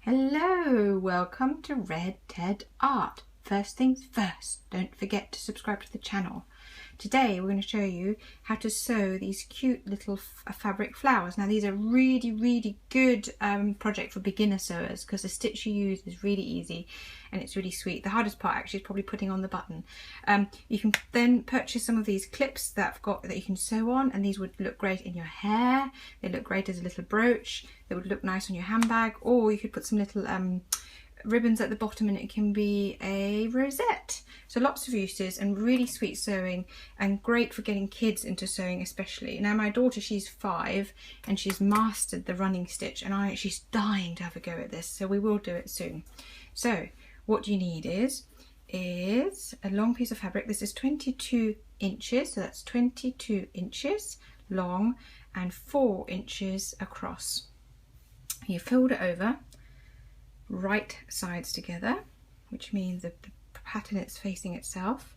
Hello, welcome to Red Ted Art. First things first, don't forget to subscribe to the channel. Today we're going to show you how to sew these cute little fabric flowers. Now these are really good project for beginner sewers because the stitch you use is really easy and it's really sweet. The hardest part actually is probably putting on the button. You can then purchase some of these clips that you can sew on, and these would look great in your hair. They look great as a little brooch. They would look nice on your handbag, or you could put some little ribbons at the bottom and it can be a rosette. So lots of uses and really sweet sewing and great for getting kids into sewing especially. Now my daughter, she's 5 and she's mastered the running stitch and she's dying to have a go at this, so we will do it soon. So what you need is a long piece of fabric. This is 22 inches, so that's 22 inches long and 4 inches across. You fold it over right sides together, which means that the pattern is facing itself.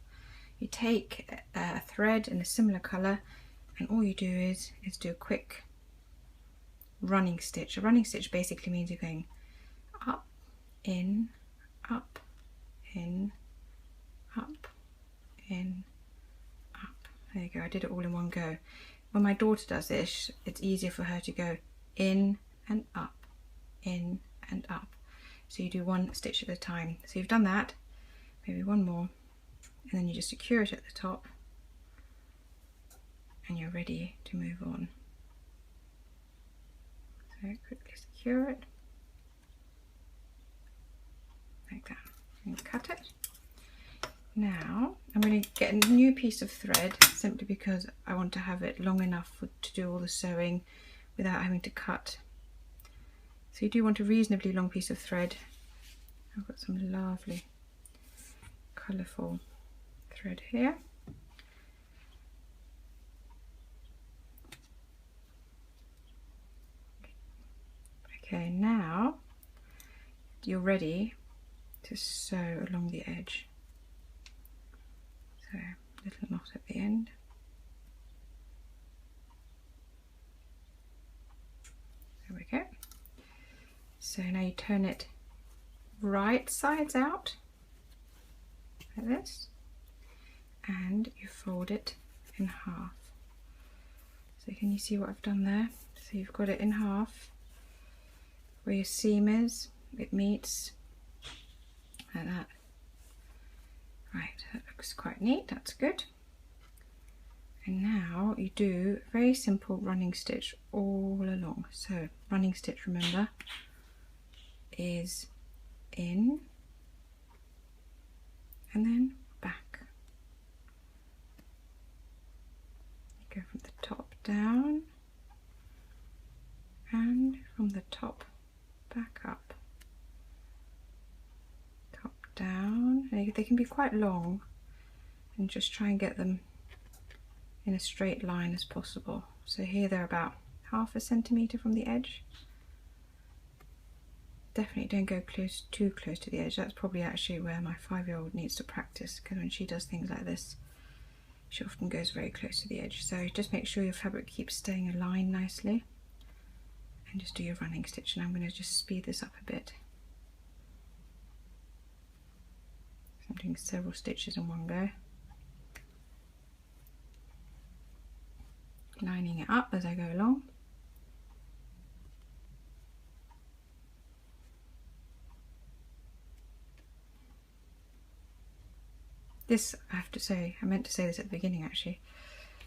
You take a thread in a similar colour and all you do is do a quick running stitch. A running stitch basically means you're going up, in, up, in, up, in, up. There you go, I did it all in one go. When my daughter does this, it's easier for her to go in and up, in and up. So you do one stitch at a time. So you've done that, maybe one more, and then you just secure it at the top and you're ready to move on. So quickly secure it like that and cut it. Now I'm going to get a new piece of thread simply because I want to have it long enough to do all the sewing without having to cut. So you do want a reasonably long piece of thread. I've got some lovely colourful thread here. Okay, now you're ready to sew along the edge. So little knot at the end. There we go. So now you turn it right sides out like this and you fold it in half. So can you see what I've done there? So you've got it in half where your seam is, it meets like that. Right, that looks quite neat, that's good. And now you do a very simple running stitch all along. So running stitch, remember, is in and then back. You go from the top down and from the top back up. Top down. They can be quite long, and just try and get them in a straight line as possible. So here they're about ½ centimetre from the edge. Definitely don't go too close to the edge. That's probably actually where my 5-year-old needs to practice, because when she does things like this, she often goes very close to the edge. So just make sure your fabric keeps staying aligned nicely, and just do your running stitch. And I'm going to just speed this up a bit. So I'm doing several stitches in one go, lining it up as I go along. This, I have to say, I meant to say this at the beginning actually,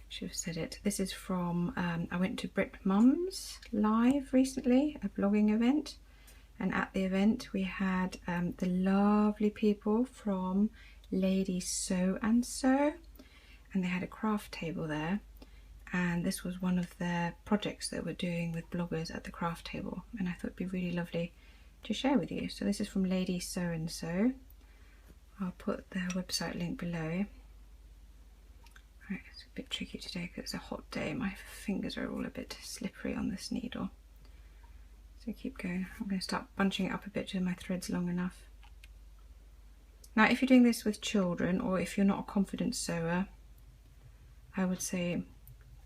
should have said it. This is from, I went to Brit Mums live recently, a blogging event, and at the event we had the lovely people from Ladies Sew and Sew, and they had a craft table there, and this was one of their projects that we're doing with bloggers at the craft table, and I thought it'd be really lovely to share with you. So this is from Ladies Sew and Sew. I'll put their website link below. Right, it's a bit tricky today because it's a hot day. My fingers are all a bit slippery on this needle. So keep going. I'm going to start bunching it up a bit till my thread's long enough. Now if you're doing this with children, or if you're not a confident sewer, I would say,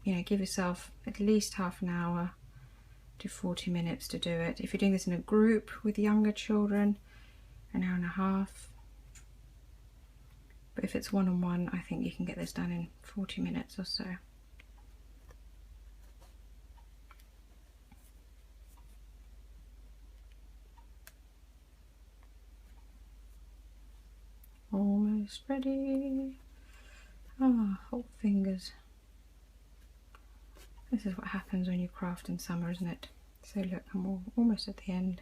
you know, give yourself at least half an hour do 40 minutes to do it. If you're doing this in a group with younger children, an hour and a half. But if it's one-on-one, I think you can get this done in 40 minutes or so. Almost ready. Ah, hot fingers. This is what happens when you craft in summer, isn't it? So look, I'm almost at the end.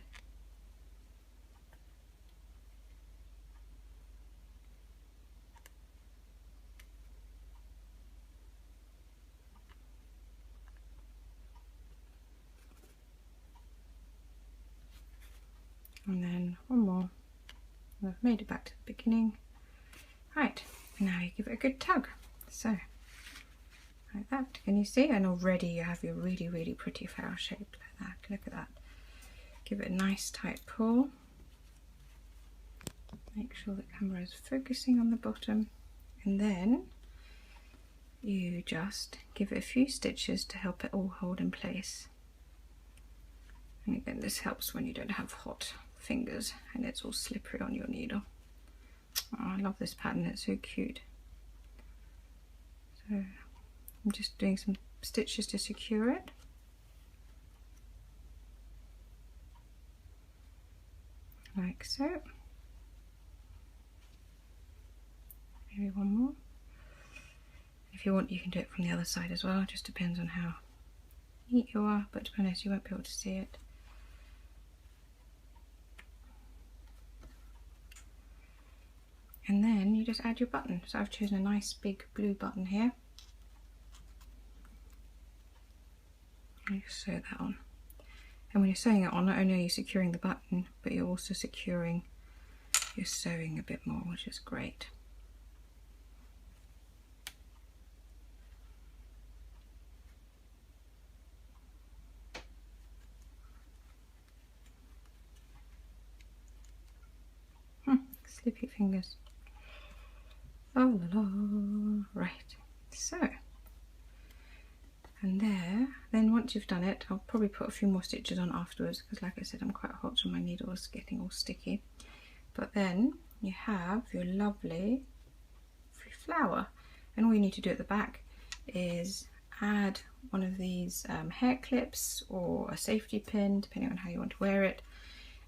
And then one more. And I've made it back to the beginning. Right, now you give it a good tug. So, like that. Can you see? And already you have your really, really pretty flower shape like that. Look at that. Give it a nice tight pull. Make sure the camera is focusing on the bottom. And then you just give it a few stitches to help it all hold in place. And again, this helps when you don't have hot fingers and it's all slippery on your needle. Oh, I love this pattern, it's so cute. So I'm just doing some stitches to secure it. Like so. Maybe one more. If you want, you can do it from the other side as well, it just depends on how neat you are, but to be honest, you won't be able to see it. And then you just add your button. So I've chosen a nice big blue button here. And you sew that on. And when you're sewing it on, not only are you securing the button, but you're also securing your sewing a bit more, which is great. Slippy fingers. Oh la la. Right, so, and there, then once you've done it, I'll probably put a few more stitches on afterwards because like I said, I'm quite hot so my needle is getting all sticky. But then you have your lovely flower, and all you need to do at the back is add one of these hair clips or a safety pin, depending on how you want to wear it,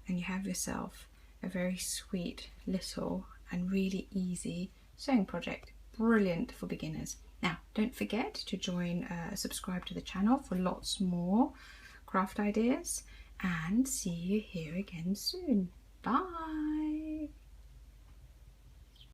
and you have yourself a very sweet little and really easy sewing project. Brilliant for beginners. Now don't forget to subscribe to the channel for lots more craft ideas, and see you here again soon. Bye.